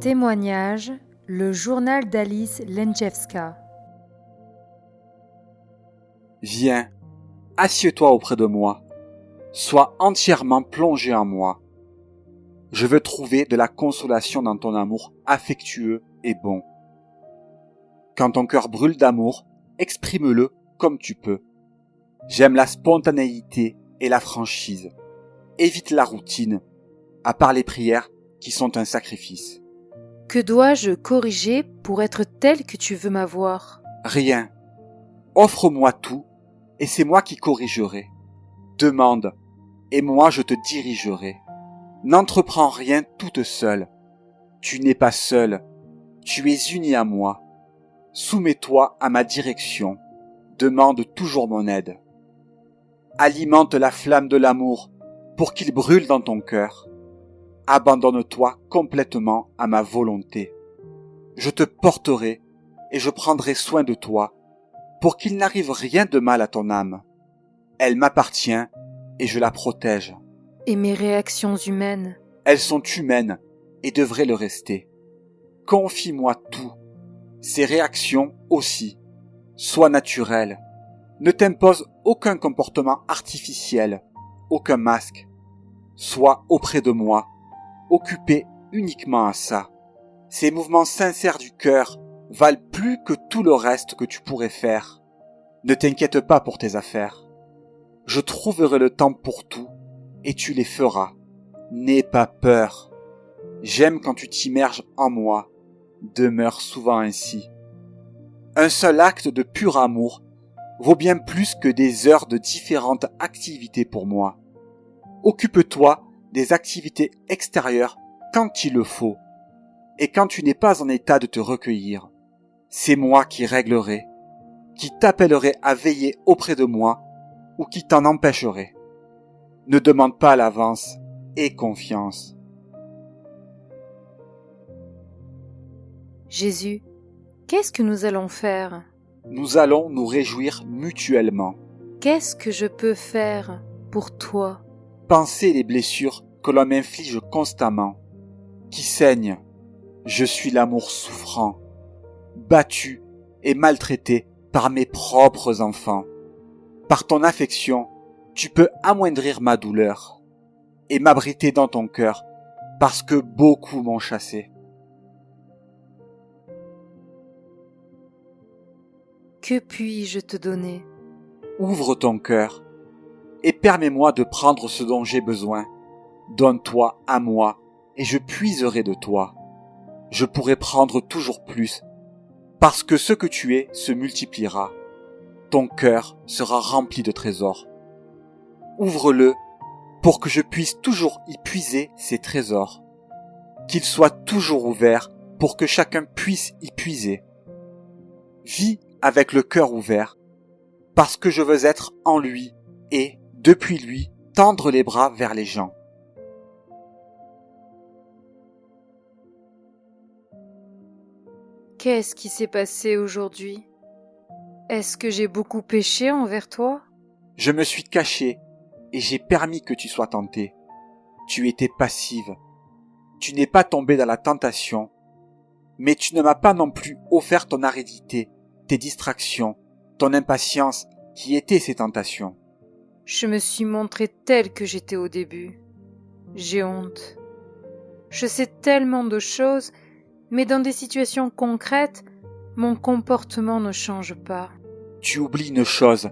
Témoignage, le journal d'Alice Lenczewska. Viens, assieds-toi auprès de moi. Sois entièrement plongé en moi. Je veux trouver de la consolation dans ton amour affectueux et bon. Quand ton cœur brûle d'amour, exprime-le comme tu peux. J'aime la spontanéité et la franchise. Évite la routine, à part les prières qui sont un sacrifice. Que dois-je corriger pour être tel que tu veux m'avoir ? Rien. Offre-moi tout, et c'est moi qui corrigerai. Demande, et moi je te dirigerai. N'entreprends rien toute seule. Tu n'es pas seule, tu es unie à moi. Soumets-toi à ma direction. Demande toujours mon aide. Alimente la flamme de l'amour pour qu'il brûle dans ton cœur. Abandonne-toi complètement à ma volonté. Je te porterai et je prendrai soin de toi pour qu'il n'arrive rien de mal à ton âme. Elle m'appartient et je la protège. Et mes réactions humaines ? Elles sont humaines et devraient le rester. Confie-moi tout, ces réactions aussi. Sois naturel. Ne t'impose aucun comportement artificiel, aucun masque. Sois auprès de moi, occupé uniquement à ça. Ces mouvements sincères du cœur valent plus que tout le reste que tu pourrais faire. Ne t'inquiète pas pour tes affaires. Je trouverai le temps pour tout et tu les feras. N'aie pas peur. J'aime quand tu t'immerges en moi. Demeure souvent ainsi. Un seul acte de pur amour vaut bien plus que des heures de différentes activités pour moi. Occupe-toi des activités extérieures quand il le faut. Et quand tu n'es pas en état de te recueillir, c'est moi qui réglerai, qui t'appellerai à veiller auprès de moi ou qui t'en empêcherai. Ne demande pas à l'avance, aie confiance. Jésus, qu'est-ce que nous allons faire ? Nous allons nous réjouir mutuellement. Qu'est-ce que je peux faire pour toi ? Pensez les blessures que l'on m'inflige constamment, qui saignent. Je suis l'amour souffrant, battu et maltraité par mes propres enfants. Par ton affection, tu peux amoindrir ma douleur et m'abriter dans ton cœur parce que beaucoup m'ont chassé. Que puis-je te donner ? Ouvre ton cœur et permets-moi de prendre ce dont j'ai besoin. Donne-toi à moi et je puiserai de toi. Je pourrai prendre toujours plus parce que ce que tu es se multipliera. Ton cœur sera rempli de trésors. Ouvre-le pour que je puisse toujours y puiser ces trésors. Qu'il soit toujours ouvert pour que chacun puisse y puiser. Vis avec le cœur ouvert parce que je veux être en lui et, depuis lui, tendre les bras vers les gens. Qu'est-ce qui s'est passé aujourd'hui ? Est-ce que j'ai beaucoup péché envers toi ? Je me suis caché et j'ai permis que tu sois tenté. Tu étais passive. Tu n'es pas tombée dans la tentation, mais tu ne m'as pas non plus offert ton aridité, tes distractions, ton impatience qui étaient ces tentations. Je me suis montrée telle que j'étais au début. J'ai honte. Je sais tellement de choses, mais dans des situations concrètes, mon comportement ne change pas. Tu oublies une chose,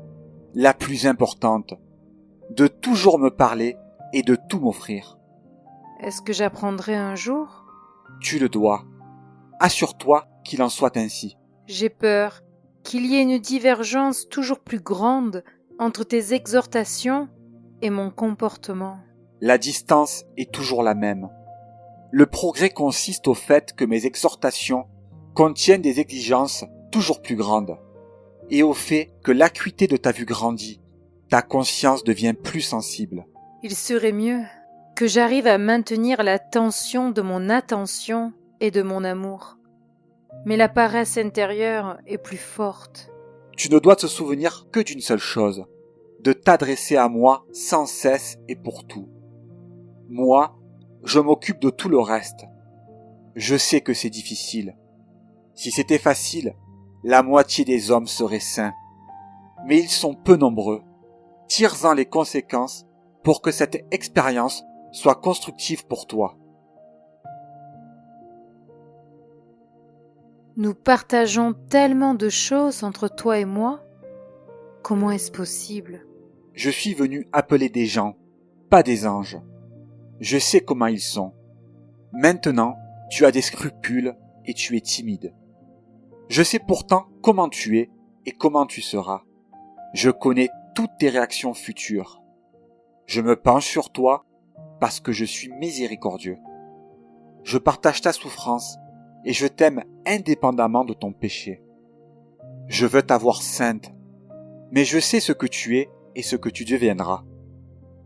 la plus importante, de toujours me parler et de tout m'offrir. Est-ce que j'apprendrai un jour ? Tu le dois. Assure-toi qu'il en soit ainsi. J'ai peur qu'il y ait une divergence toujours plus grande entre tes exhortations et mon comportement. La distance est toujours la même. Le progrès consiste au fait que mes exhortations contiennent des exigences toujours plus grandes, et au fait que l'acuité de ta vue grandit, ta conscience devient plus sensible. Il serait mieux que j'arrive à maintenir la tension de mon attention et de mon amour. Mais la paresse intérieure est plus forte. Tu ne dois te souvenir que d'une seule chose, de t'adresser à moi sans cesse et pour tout. Moi, je m'occupe de tout le reste. Je sais que c'est difficile. Si c'était facile, la moitié des hommes seraient saints. Mais ils sont peu nombreux. Tire-en les conséquences pour que cette expérience soit constructive pour toi. Nous partageons tellement de choses entre toi et moi. Comment est-ce possible? Je suis venu appeler des gens, pas des anges. Je sais comment ils sont. Maintenant, tu as des scrupules et tu es timide. Je sais pourtant comment tu es et comment tu seras. Je connais toutes tes réactions futures. Je me penche sur toi parce que je suis miséricordieux. Je partage ta souffrance et je t'aime indépendamment de ton péché. Je veux t'avoir sainte, mais je sais ce que tu es et ce que tu deviendras.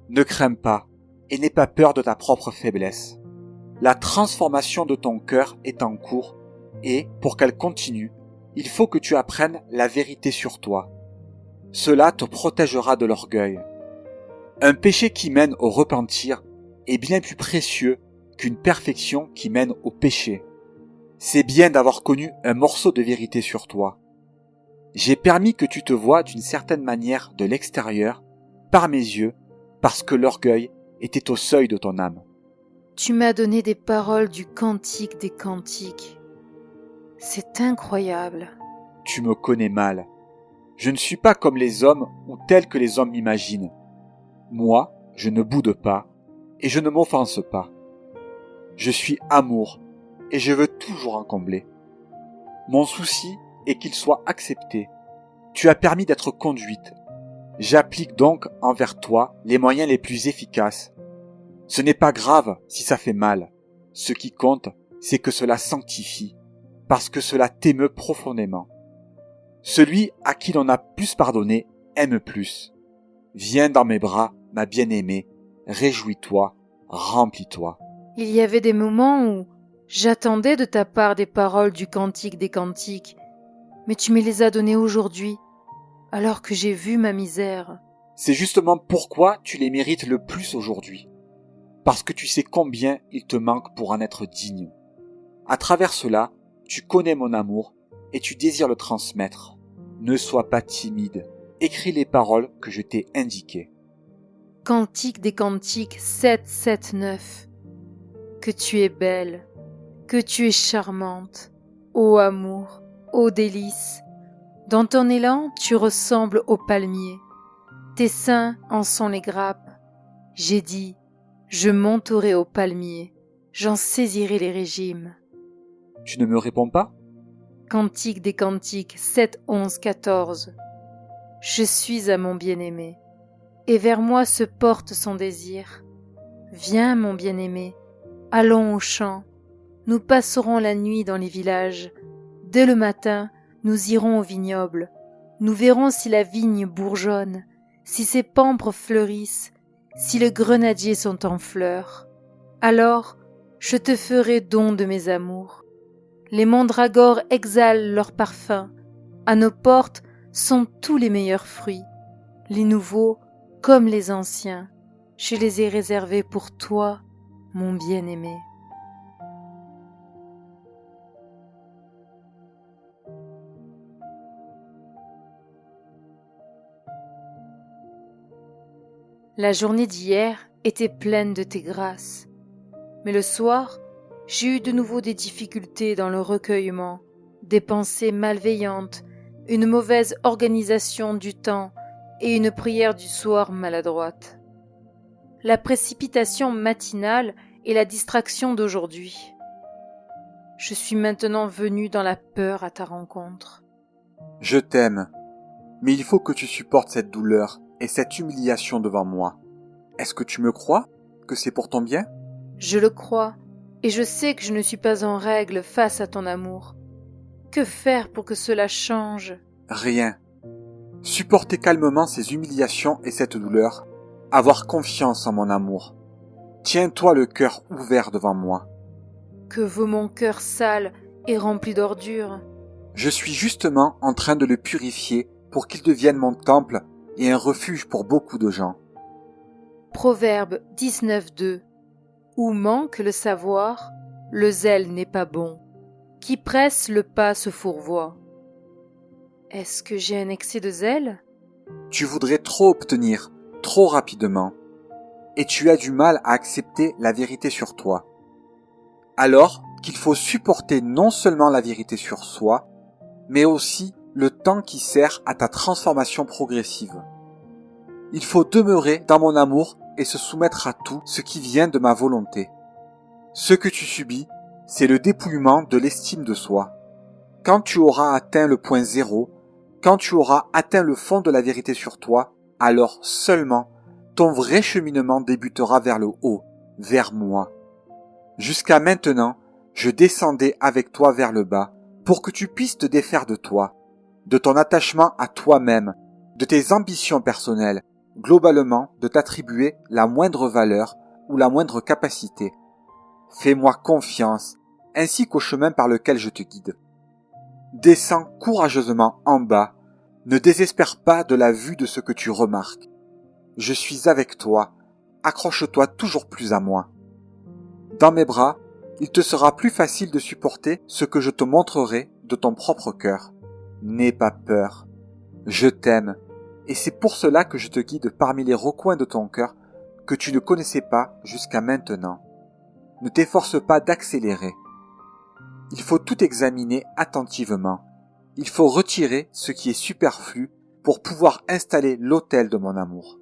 Ne crains pas et n'aie pas peur de ta propre faiblesse. La transformation de ton cœur est en cours et, pour qu'elle continue, il faut que tu apprennes la vérité sur toi. Cela te protégera de l'orgueil. Un péché qui mène au repentir est bien plus précieux qu'une perfection qui mène au péché. C'est bien d'avoir connu un morceau de vérité sur toi. J'ai permis que tu te vois d'une certaine manière de l'extérieur, par mes yeux, parce que l'orgueil était au seuil de ton âme. Tu m'as donné des paroles du Cantique des Cantiques. C'est incroyable. Tu me connais mal. Je ne suis pas comme les hommes ou tel que les hommes m'imaginent. Moi, je ne boude pas et je ne m'offense pas. Je suis amour et je veux toujours en combler. Mon souci est qu'il soit accepté. Tu as permis d'être conduite. J'applique donc envers toi les moyens les plus efficaces. Ce n'est pas grave si ça fait mal. Ce qui compte, c'est que cela sanctifie, parce que cela t'émeut profondément. Celui à qui l'on a plus pardonné aime plus. Viens dans mes bras, ma bien-aimée, réjouis-toi, remplis-toi. Il y avait des moments où j'attendais de ta part des paroles du Cantique des Cantiques, mais tu me les as données aujourd'hui, alors que j'ai vu ma misère. C'est justement pourquoi tu les mérites le plus aujourd'hui. Parce que tu sais combien il te manque pour en être digne. À travers cela, tu connais mon amour et tu désires le transmettre. Ne sois pas timide. Écris les paroles que je t'ai indiquées. Cantique des Cantiques 7, 7, 9. Que tu es belle, que tu es charmante, ô amour, ô délice. Dans ton élan, tu ressembles au palmier. Tes seins en sont les grappes. J'ai dit, je monterai au palmier, j'en saisirai les régimes. Tu ne me réponds pas? Cantique des Cantiques 7, 11, 14. Je suis à mon bien-aimé, et vers moi se porte son désir. Viens, mon bien-aimé, allons au champ, nous passerons la nuit dans les villages. Dès le matin, nous irons au vignoble, nous verrons si la vigne bourgeonne, si ses pampres fleurissent, si les grenadiers sont en fleurs. Alors, je te ferai don de mes amours. Les mandragores exhalent leur parfum. À nos portes sont tous les meilleurs fruits. Les nouveaux comme les anciens. Je les ai réservés pour toi, mon bien-aimé. La journée d'hier était pleine de tes grâces. Mais le soir, j'ai eu de nouveau des difficultés dans le recueillement, des pensées malveillantes, une mauvaise organisation du temps et une prière du soir maladroite. La précipitation matinale et la distraction d'aujourd'hui. Je suis maintenant venu dans la peur à ta rencontre. Je t'aime, mais il faut que tu supportes cette douleur et cette humiliation devant moi. Est-ce que tu me crois que c'est pour ton bien? Je le crois, et je sais que je ne suis pas en règle face à ton amour. Que faire pour que cela change? Rien. Supporter calmement ces humiliations et cette douleur. Avoir confiance en mon amour. Tiens-toi le cœur ouvert devant moi. Que vaut mon cœur sale et rempli d'ordures? Je suis justement en train de le purifier pour qu'il devienne mon temple et un refuge pour beaucoup de gens. Proverbe 19, 2. Où manque le savoir, le zèle n'est pas bon. Qui presse le pas se fourvoie. Est-ce que j'ai un excès de zèle? Tu voudrais trop obtenir, trop rapidement, et tu as du mal à accepter la vérité sur toi. Alors qu'il faut supporter non seulement la vérité sur soi, mais aussi le temps qui sert à ta transformation progressive. Il faut demeurer dans mon amour et se soumettre à tout ce qui vient de ma volonté. Ce que tu subis, c'est le dépouillement de l'estime de soi. Quand tu auras atteint le point zéro, quand tu auras atteint le fond de la vérité sur toi, alors seulement ton vrai cheminement débutera vers le haut, vers moi. Jusqu'à maintenant, je descendais avec toi vers le bas pour que tu puisses te défaire de toi, de ton attachement à toi-même, de tes ambitions personnelles, globalement de t'attribuer la moindre valeur ou la moindre capacité. Fais-moi confiance, ainsi qu'au chemin par lequel je te guide. Descends courageusement en bas, ne désespère pas de la vue de ce que tu remarques. Je suis avec toi, accroche-toi toujours plus à moi. Dans mes bras, il te sera plus facile de supporter ce que je te montrerai de ton propre cœur. N'aie pas peur. Je t'aime, et c'est pour cela que je te guide parmi les recoins de ton cœur que tu ne connaissais pas jusqu'à maintenant. Ne t'efforce pas d'accélérer. Il faut tout examiner attentivement. Il faut retirer ce qui est superflu pour pouvoir installer l'autel de mon amour.